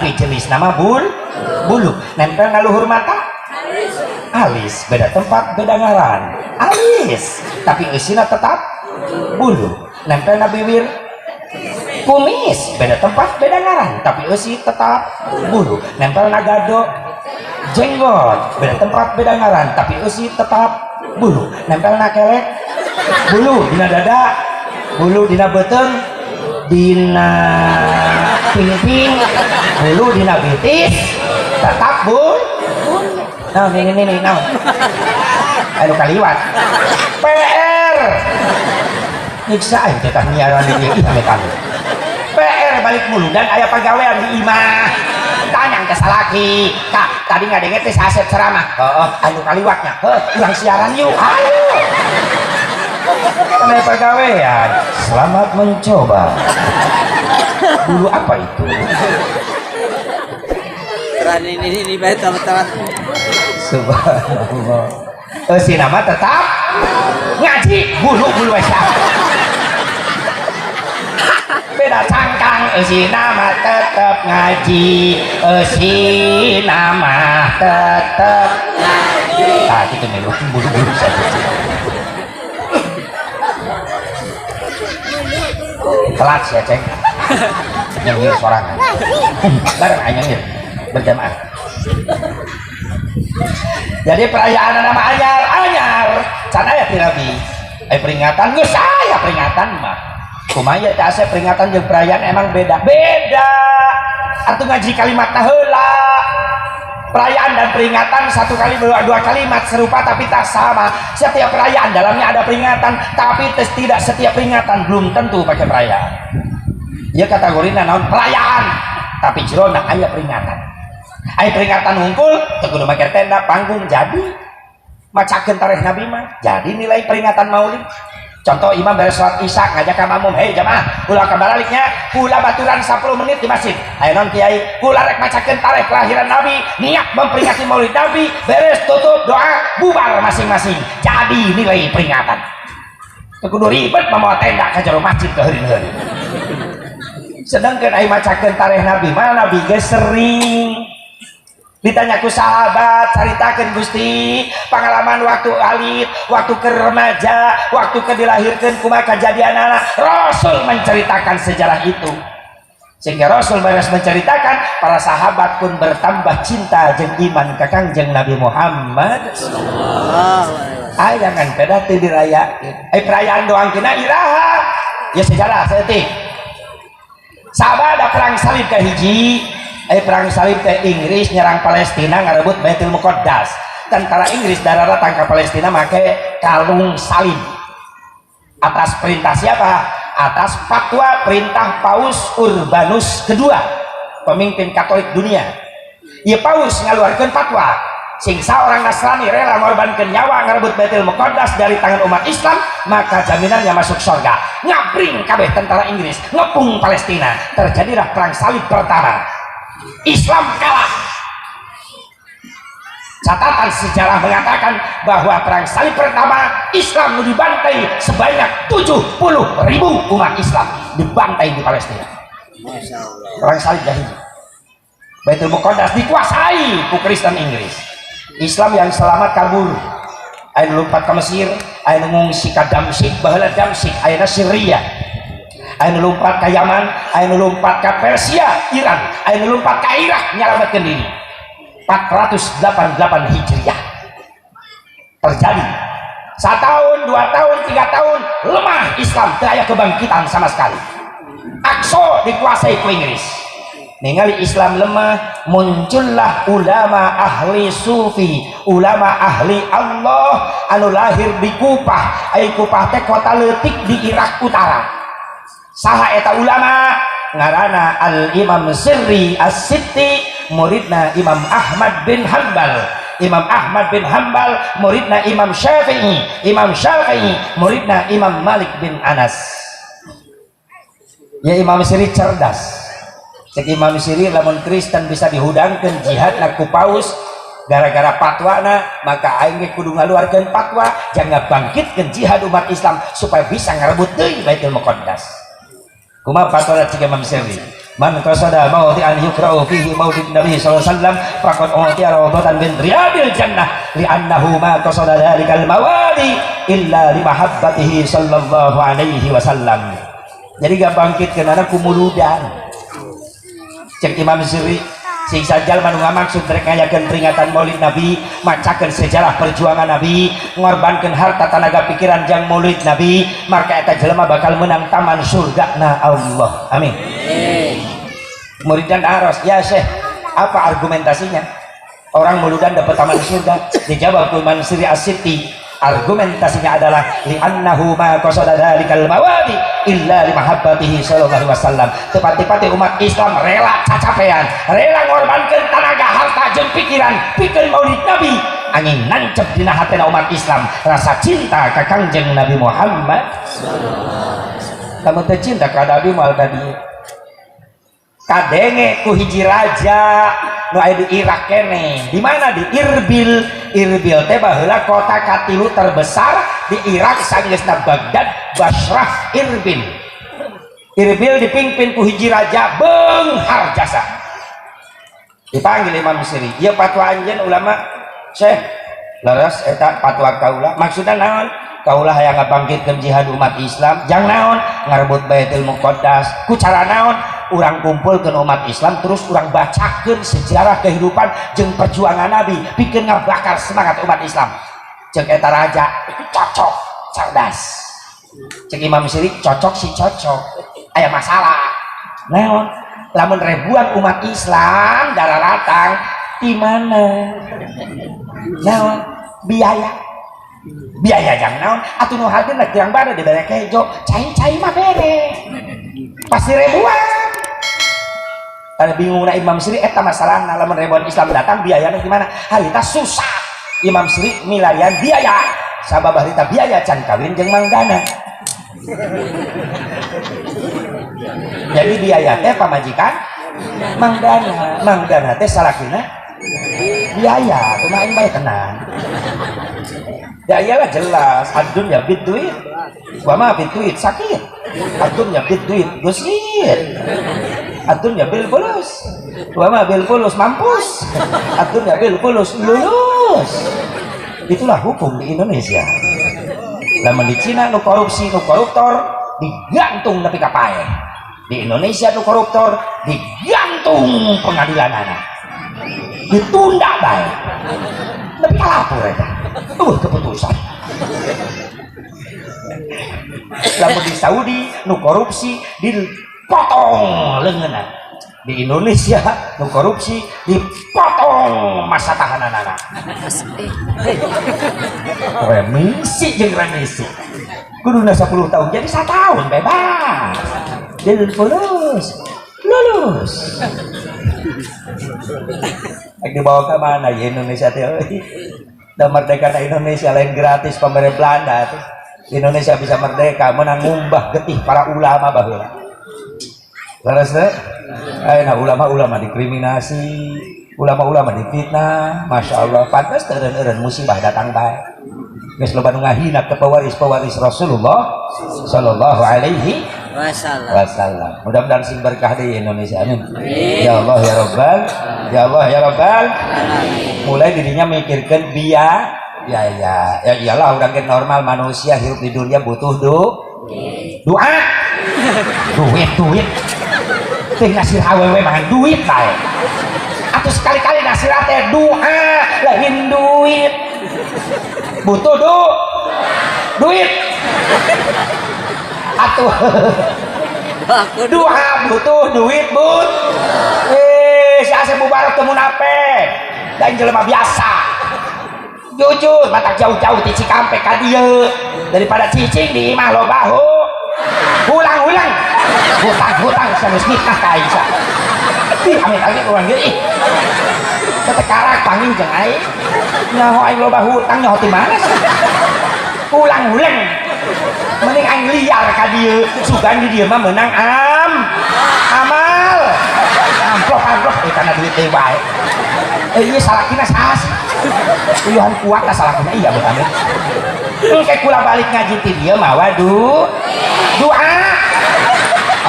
tapi jenis nama bulu. Nempel ngaluhur mata alis, beda tempat beda ngaran alis, tapi eusina tetap bulu. Nempel na bibir kumis, beda tempat beda ngaran, tapi eusi tetap bulu. Nempel na gado jenggot, beda tempat beda ngaran, tapi eusi tetap bulu. Nempel na kelek bulu dina dada, bulu dina beuteung, dina pingping, bulu dina betis, tetap bulu. Nah, ini, nah. Aduh kaliwat. PR. Nyiksa aja tah nyiaran di ieu mekan. PR balik mulu dan aya pagawean di imah. Tanyang ke salaki. Kak, tadi ngadenge teh Asep ceramah. Heeh, anu kaliwatnya. Urang siaran yuk. Ayo. Kana pagawean. Selamat mencoba. Dulu apa itu? Ini baik teman-teman. Subhanallah. Si nama tetap ngaji bulu wesa. Beda cangkang si nama tetap ngaji, si nama tetap ngaji. Ah gitu nih bulu saja. Telat ya ceng. Nyengir sorangan. Bareng nyengir berjamaah. Jadi perayaan nama anyar can aya ti Nabi peringatan geus aya peringatan mah kumaha teh asa peringatan jeung perayaan emang beda atuh ngaji kalimat heula. Perayaan dan peringatan satu kali dua kalimat serupa tapi tak sama. Setiap perayaan dalamnya ada peringatan, tapi tidak setiap peringatan belum tentu pakai perayaan. Ya kategorina naon perayaan tapi jerona aya peringatan. Aya peringatan hungkul teu kudu make tenda panggung jadi macakeun tarikh Nabi mah jadi nilai peringatan Maulid. Contoh imam beres salat isya ngajak ka makmum, "Hei jamaah, ulah kabaliknya, kula baturan 10 menit di masjid. Aya non kiai, kula rek macakeun tarikh kelahiran Nabi, niat memperingati Maulid Nabi, beres tutup doa, bubar masing-masing." Jadi nilai peringatan. Teu kudu ribet mamawa tenda ka jero masjid keueureun-heureun. Sedangkan aya macakeun tarikh Nabi mah Nabi geus sering ditanya ku sahabat, caritakeun Gusti pengalaman waktu alit, waktu ke remaja, waktu ke dilahirkeun kumaha kajadianana. Rasul menceritakan sejarah itu, sehingga Rasul beres menceritakan para sahabat pun bertambah cinta jeung iman ka Kangjeng Nabi Muhammad. Aya kan beda teu dirayakeun. Perayaan doang kena iraha ya sejarah saeutik. Sahabat ada perang salib ka hiji. Perang salib teh Inggris nyerang Palestina ngarebut Baitul Muqaddas. Tentara Inggris darah datang ke Palestina make kalung salib. Atas perintah siapa? Atas fatwa perintah Paus Urbanus kedua, pemimpin Katolik dunia. Ieu Paus ngaluarkeun fatwa, singsa orang Nasrani rela ngorbankeun nyawa ngarebut Baitul Muqaddas dari tangan umat Islam, maka jaminannya masuk surga. Ngabring kabeh tentara Inggris, ngepung Palestina. Terjadilah perang salib pertama. Islam kalah. Catatan sejarah mengatakan bahwa perang salib pertama Islam dibantai sebanyak 70.000 umat Islam dibantai di Palestina. Perang salib dahulu. Baitul Muqaddas dikuasai ku Kristen Inggris. Islam yang selamat kabur. Aya lompat ke Mesir, aya ngungsi ka Damsyik, baheula Damsyik aya Syria. Aya lompat ke Yaman, aya lompat ke Persia, Iran, aya lompat ke Irak nyalametkeun diri. 488 Hijriah terjadi. 1 tahun, 2 tahun, 3 tahun lemah Islam, teu aya kebangkitan sama sekali. Aqsa dikuasai ku Inggris. Ningali Islam lemah, muncullah ulama ahli sufi, ulama ahli Allah anu lahir di Kufah. Aya Kufah teh kota leutik di Irak Utara. Saha eta ulama? Ngaranna Al-Imam Sirri As-Sitti, muridna Imam Ahmad bin Hanbal. Imam Ahmad bin Hanbal muridna Imam Syafi'i. Imam Syafi'i muridna Imam Malik bin Anas. Ya Imam Sirri cerdas. Cek Imam Sirri lamun Kristen bisa dihudangkeun jihad ku Paus gara-gara fatwana, maka aing ge kudu ngaluarkeun fatwa jangan bangkitkeun jihad umat Islam supaya bisa ngarebut deui Baitul Muqaddas. Kumaha fatwa cik Imam Sirri? man qasada mawdi'an yukra'u fihi maulid nabi sallallahu alaihi wasallam faqad utiya rawdatan min riyadil jannah li'annahu ma qasada dhalikal mawadi illa li mahabbatihi sallallahu alaihi wasallam. Jadi gak bangkit kenana kumuludan cek Imam Siri sing sajal manu ngamaksud rek ngayakeun peringatan maulid nabi, macakeun sejarah perjuangan nabi, ngorbankeun harta tenaga pikiran jang maulid nabi, maka eta jelema bakal menang taman surga na Allah. Amin. Murid dan aros, ya Syekh, apa argumentasinya? Orang mauludan dapat taman surga. Dijawab Imam Siri As-Sitti, argumentasinya adalah li'annahu ma qasada dzalikal mawadi illa li mahabbatihi sallallahu alaihi wasallam. Tepati-pati umat Islam rela cacapean, rela ngorbankeun tenaga, harta jeung pikiran pikeun maulid nabi angin nancep dina hatena umat Islam rasa cinta ka Kangjeng Nabi Muhammad. Kamu teh cinta ka Nabi moal ka dieu. Kadenge ku hiji raja nu aya di Irak kene. Di mana? Di Irbil. Irbil teh baheula kota katilu terbesar di Irak sageusna Baghdad, Basrah, Irbil. Irbil dipimpin ku hiji raja beunghar jasa. Dipanggil Imam Siri, ieu fatwa anjeun ulama, Syekh. Leres eta fatwa kaula. Maksudna naon? Kaula hayang ngabangkitkeun jihad umat Islam, jang naon? Ngarebut Baitul Muqaddas. Ku cara naon? Urang kumpulkeun umat Islam terus urang bacakeun sejarah kehidupan jeung perjuangan Nabi pikeun ngabakar semangat umat Islam. Jeung eta raja cocok, cerdas. Cek Imam Siri cocok si cocok. Aya masalah. Naon? Lamun ribuan umat Islam dararatang di mana? Naon? Biaya jang naon? Atuh nu hadir rek yang bare dibere kejo, cai-cai mah bere. Pasti ribuan. Karena bingung na Imam Siri eta masalahna lamun ribuan Islam datang biayana gimana? Harita susah. Imam Siri milarian biaya. Sabab harita biaya can kawin jeung Mang Dana. Jadi biaya teh pamajikan Mang Dana. Mang Dana teh salakina biaya, kumaha aing bae tenang. Ya iyalah jelas, adun ya bid duit. Wa ma bid duit sakit. Adun ya bid duit gusir. Adun ya bil fulus. Wa ma bil fulus mampus. Adun ya bil fulus lulus. Itulah hukum di Indonesia. Lamun di Cina nu korupsi, nu koruptor digantung nepi ka pae. Di Indonesia nu koruptor digantung pengadilanana. Ditunda bae. Nepi ka lapor eta. Keputusan. Lamun di Saudi nu korupsi dipotong leungeunna. Di Indonesia nu korupsi dipotong masa tahananana. Remisi jeung remisi. Kuduna 10 tahun jadi 1 tahun bebas. Jadi lulus. Dibawa ke mana ya Indonesia teh? Dan merdeka na Indonesia lain gratis pemerintah Belanda tuh. Indonesia bisa merdeka menang ngumbah getih para ulama baheula. Leres teh? Ayeuna ulama-ulama diskriminasi, ulama-ulama difitnah. Masya Allah, pantas eureun musibah datang bae. Geus loba nu ngahina ke pewaris-pewaris Rasulullah sallallahu alaihi wasallam. Mudah-mudahan sing berkah di Indonesia. Amin. Ya Allah ya Rabbal, ya Allah ya Rabbal. Mulai dirinya mikirkan ya iyalah orang normal manusia hidup di dunia butuh doa, duit teh ngasih awewe mah duit bae atuh sekali-kali ngasih teh doa lain duit butuh duit atuh doa butuh duit si Asep Mubarak temu nape dan jelema biasa jujur mata jauh-jauh di Cikampek ka dieu daripada cicing di imah loba ulang hutang sanes nikah ka Aisyah amit-amit urang ge ih tetekarak panggil jeung aing nyaho aing loba hutang nyaho ti mana sih ulang mending aing liar ka dieu sugan di dieu mah meunang amal amplop kana duit teh bae ieu salakina saas uyuhan kuat lah salakina iya betul kayak kula balik ngaji ti dieu mah doa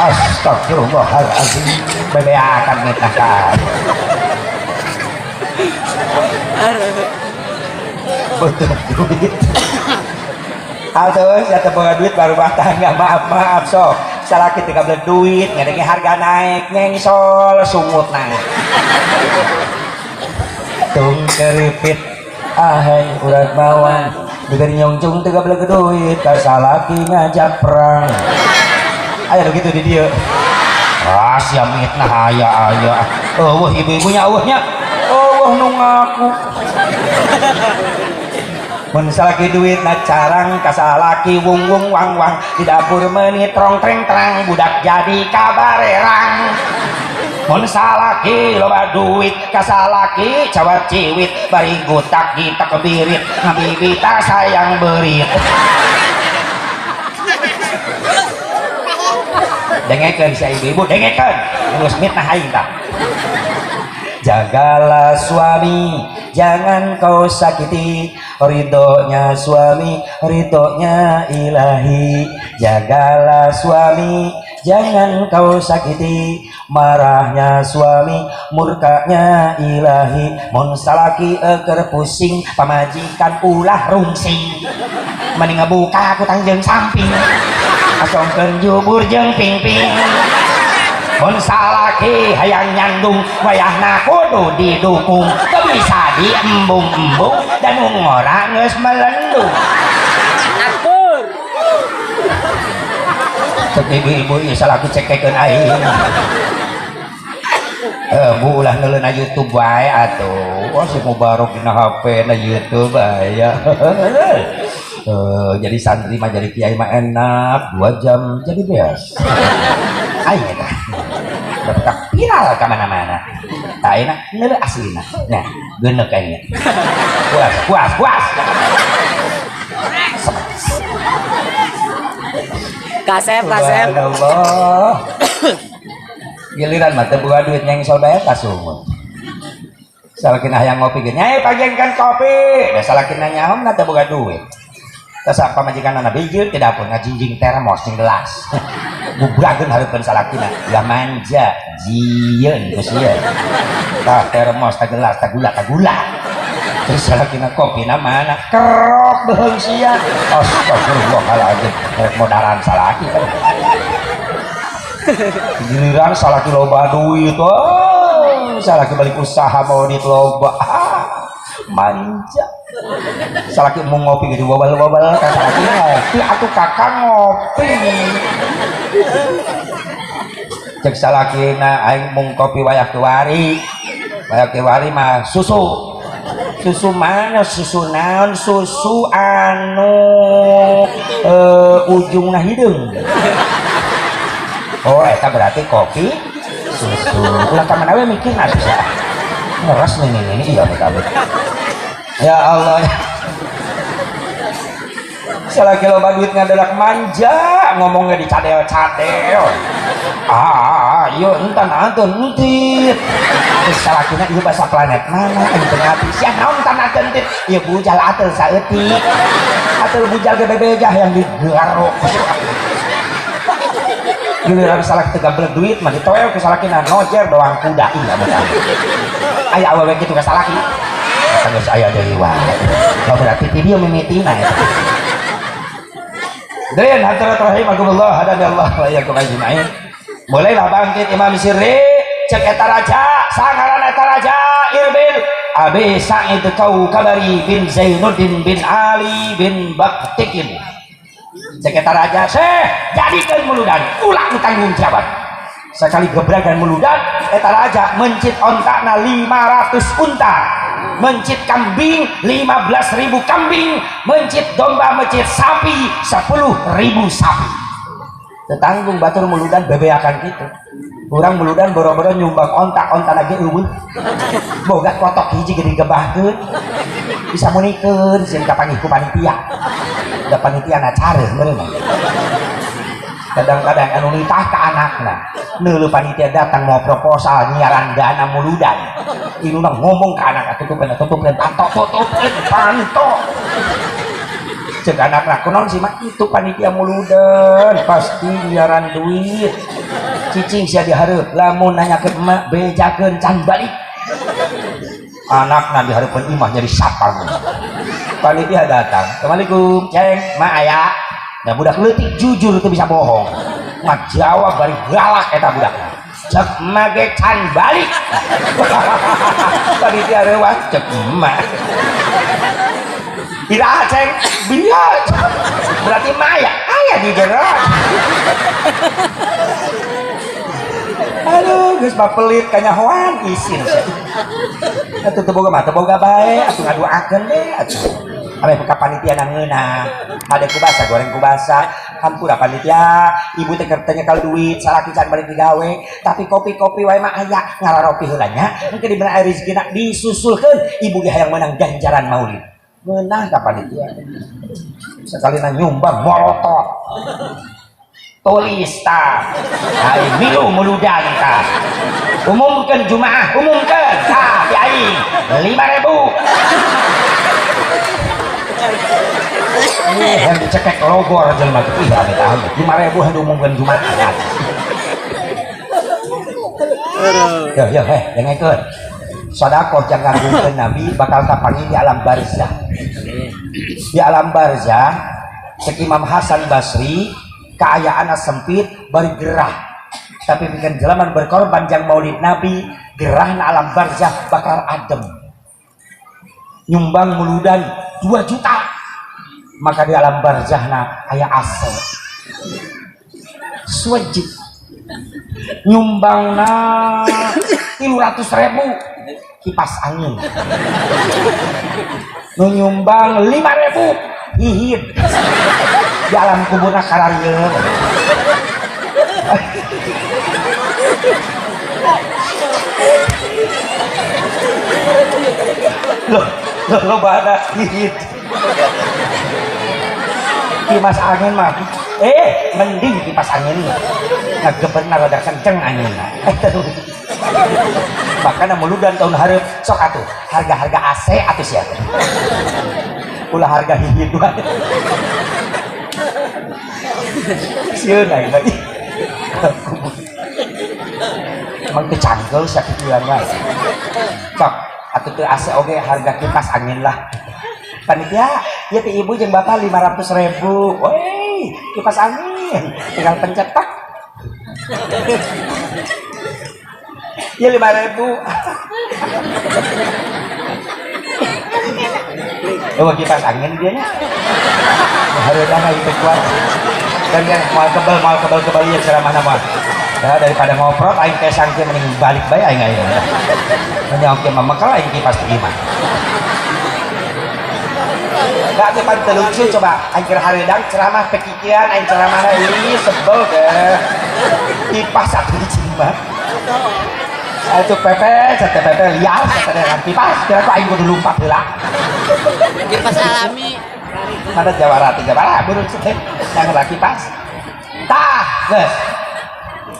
Astagfirullahaladzim bebeakan ngetakan butuh duit aduh saya teboga duit baru rumah tangga maaf sok salah kita gak beli duit ngadengnya harga naik nyengsol sungut naik tung keripit ahai urat bawang diberi nyongcung tega beli duit kasalaki ngajak perang ayo begitu di dia rahasia mitnah ayah ibu-ibunya nung aku mun salaki duit na carang kasalaki wung wang di dapur menit trong treng terang budak jadi kabarerang mun salaki loba duit kasalaki cawat ciwit bari gutak kita kebirit ngabibita sayang berit dengekeun si ibu dengekeun geus mitnah aing tah jagalah suami jangan kau sakiti ridhonya suami ridhonya ilahi jagalah suami jangan kau sakiti marahnya suami murkanya ilahi mun salaki eker pusing pamajikan ulah rungsing mending ngebuka aku tangjeng samping asongkeun jubur jeung pingping mun salaki hayang nyandung wayahna kudu didukung teu bisa diembung-embung dan ngora geus melendung atur cek ibu-ibu ieu salaki cekekeun aing bu ulah neuleuna YouTube wae atuh si mubarok dina HP na YouTube aya jadi santri mah jadi kiai mah enak 2 jam jadi beas ayo tah dapat viral ke mana-mana tak enak nele aslina nah genek kayaknya puas kasep Allah giliran mah teu boga duit nyengsol bae kasungut salakina hayang ngopi ge nyai pagengkeun kopi da salakina nyaho na teu boga duit tasa pamajikan anak bijil tidak pun ngajinjing termos jeung gelas bubrageun hareupeun salakina ulah manja jieun geus ieu tah termos tah gelas tah gula terus salakina kopina mana kerok beheung sia astagfirullahaladzim modalan salaki giliran salaki loba duit salaki balik usaha mau duit loba manja salaki mau ngopi gitu bobal kan salaki ngopi atuh kakak ngopi cek salaki na aing mung kopi wayah kewari mah susu mana susu naon susu anu ujungna hideung oh eta berarti kopi susu ulah ka mana we mikirna bisa ngeras ini iya betul ya Allah salaki loba duit ngadelak manja ngomongnya di cadel iya entan antun entit terus salakina iya bahasa planet mana ente ngati sia naon entan antun entit iya bujal atel saeutik atel bujal ge bebejah yang digarok giliran salaki teu gablek duit mah ditoel ke salakina nojer doang kuda iya betul aya awewe kitu ka salaki geus aya deui wae berarti dia mimitina eta dan hadirat rahimahumullah hadani Allah wa iyyakum ajmain mulailah bangkit Imam Sirri cek eta raja sangaran eta raja Irbil Abi Sa'id Kaukabari bin Zainuddin bin Ali bin Baktikin cek eta raja jadikeun muludan ulah tanggung jawab sekali gebragan muludan eta raja mencit ontakna 500 unta mencit kambing 15.000 kambing mencit domba mencit sapi 10.000 sapi tetanggung batur muludan bebeakan gitu orang muludan boro-boro nyumbang ontak lagi eueuh boga kotok hiji gede gebahkeun bisa munikeun sieun kapanggih ku panitia da panitia na careuh meureun kadang-kadang anu nitah ka anakna neuleuh panitia datang mau proposal nyiaran dana muludan inuna ngomong ke anak tutupkeun panto cek anak kunaon sih mah itu panitia muludan pasti miliaran duit cicing sia dihareup lamun nanya ke emak bejakeun can balik anakna dihareupeun imah jadi sapang panitia datang assalamualaikum ceng mak aya nah budak leutik jujur itu bisa bohong mak jawab bari galak eta budakna cek emak ge can balik panitia reuas cek emak tidak ceng biar berarti maya ayah di jerat aduh geus pelit kanyahoan isin atuh teu boga mah teu boga bae atuh ngaduakeun deh atuh ame ka panitia nangeuna ade kubasa goreng kubasa hampura panitia ibu teh keur nyekal duit salaki can balik digawe tapi kopi-kopi wae mah aya ngalaropi heula nya engke diberi air rezekina disusulkeun ibu ge hayang menang ganjaran maulid menang ka panitia sekali nyumbang molotov tulis ta ai milu muludan ta umumkeun jumaah umumkeun ta di aing 5.000 yang dicekek logor jelema teh ih ame tahu 5.000 yang diumumkeun jumaah yo dengekeun sedekah jangan ngagungkeun nabi bakal kapanggih di alam barzah di alam barzah cek Imam Hasan Basri keayaanna sempit bari gerah tapi bikin jelaman berkorban jang maulid nabi gerahna alam barzah bakal adem nyumbang muludan 2 juta maka di alam barzahna aya AC swajib nyumbangna 300.000 kipas angin nyumbang 5.000 hihit di alam kuburna kararieun lo bada hihit kipas angin mah mending kipas angin ngageberna rada kenceng anginna makanya muludan tahun hareup sok atuh harga-harga AC atuh sia ulah harga hihit wae sieun aing lagi emang teu canggel sakieuan wae sok atuh teu AC oge harga kipas angin lah panitia ieu teh ibu jeung bapak 500.000 woi kipas angin tinggal pencet tak ya 5.000 oh kipas angin dia nya harus ada itu kuat dan yang mal kebal ya ceramah nama ya daripada ngoprot aing teh sangkeun mending balik bae aing aya nya oke mah kalau aing kipas iman gak tepat terlucu coba aing keur hareudang ceramah pekikian aing ceramahna ini sebel deh kipas atuh cimah itu pepe liar dengan kipas kira kok aing kudu lumpat heula kipas alami mana jawara burung teh yang laki kipas tah geus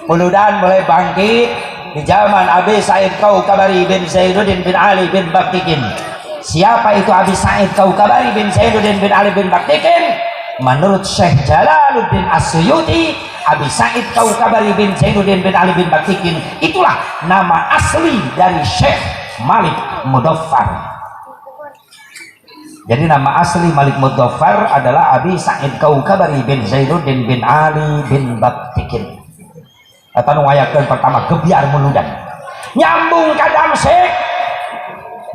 muludan mulai bangkit di zaman Abi Said Kaukabari bin Zainuddin bin Ali bin Baktikin. Siapa itu Abi Said Kaukabari bin Zainuddin bin Ali bin Baktikin? Menurut Syekh Jalaluddin As-Suyuti, Abi Said Kaukabari bin Zainuddin bin Ali bin Baktikin itulah nama asli dari Syekh Malik Mudhaffar. Jadi nama asli Malik Mudhaffar adalah Abi Said Kaukabari bin Zainuddin bin Ali bin Baktikin. Eta nu ngayakeun pertama gebiar muludan. Nyambung ka Damsik.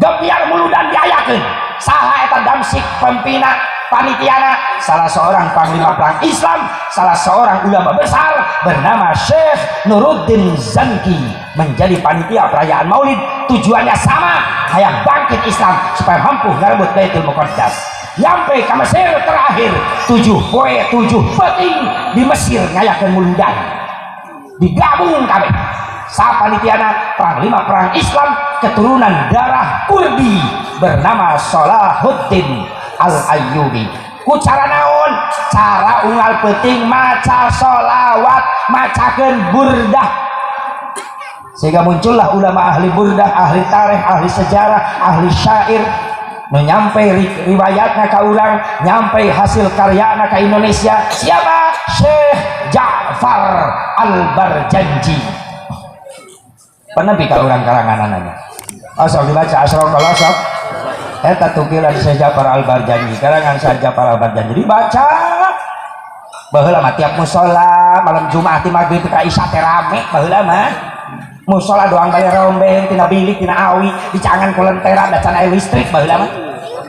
Gebiar muludan diayakeun. Saha eta Damsik pempina panitiana? Salah seorang panglima perang Islam, salah seorang ulama besar bernama Syekh Nuruddin Zanki menjadi panitia perayaan Maulid. Tujuannya sama, hayang bangkit Islam supaya mampu ngarebut Baitul Muqaddas. Nyampe ke Mesir terakhir 7 poe 7 peting di Mesir ngayakeun muludan. Digabung kami sapanitiana panglima perang Islam keturunan darah Kurdi bernama Salahuddin Al-Ayyubi. Ku cara naon? Cara unggal peuting maca sholawat, macakeun burdah, sehingga muncullah ulama ahli burdah, ahli tarikh, ahli sejarah, ahli syair nyampe riwayatna ka urang, nyampe hasil karyana ka Indonesia. Siapa? Syekh Ja'far Al-Barjanji. Pernah ka urang karangananana. Asal dibaca asal kalau sok. Eta tukilan Syekh Ja'far Al-Barjanji, karangan Syekh Ja'far Al-Barjanji dibaca. Baheula mah tiap musala malam Jumat ti maghrib ka isya teh rame baheula mah. Musola doang balik rombeng tina bilik tina awi dicangan kulentera da can aya listrik baheula mah.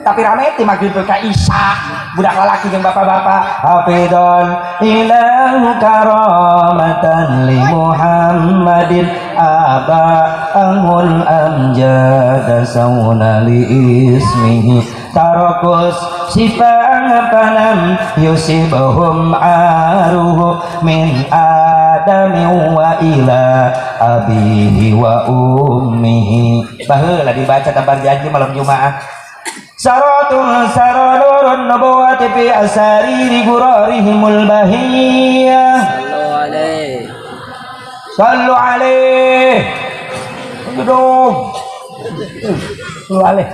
Tapi rame ti maghrib ka isya budak lalaki jeung bapak-bapak hafidon ilahu karamatan li Muhammadin aba angul amjad sauna li ismihi tarakus sifang panam yusibahum aruhu min adami wa ila abihi wa ummihi. Baheula dibaca kabar janji malam Jumat. Saratul sararun nubuwati fi asari gurarihimul bahiyah. Sallu alaih. Sallu alaih.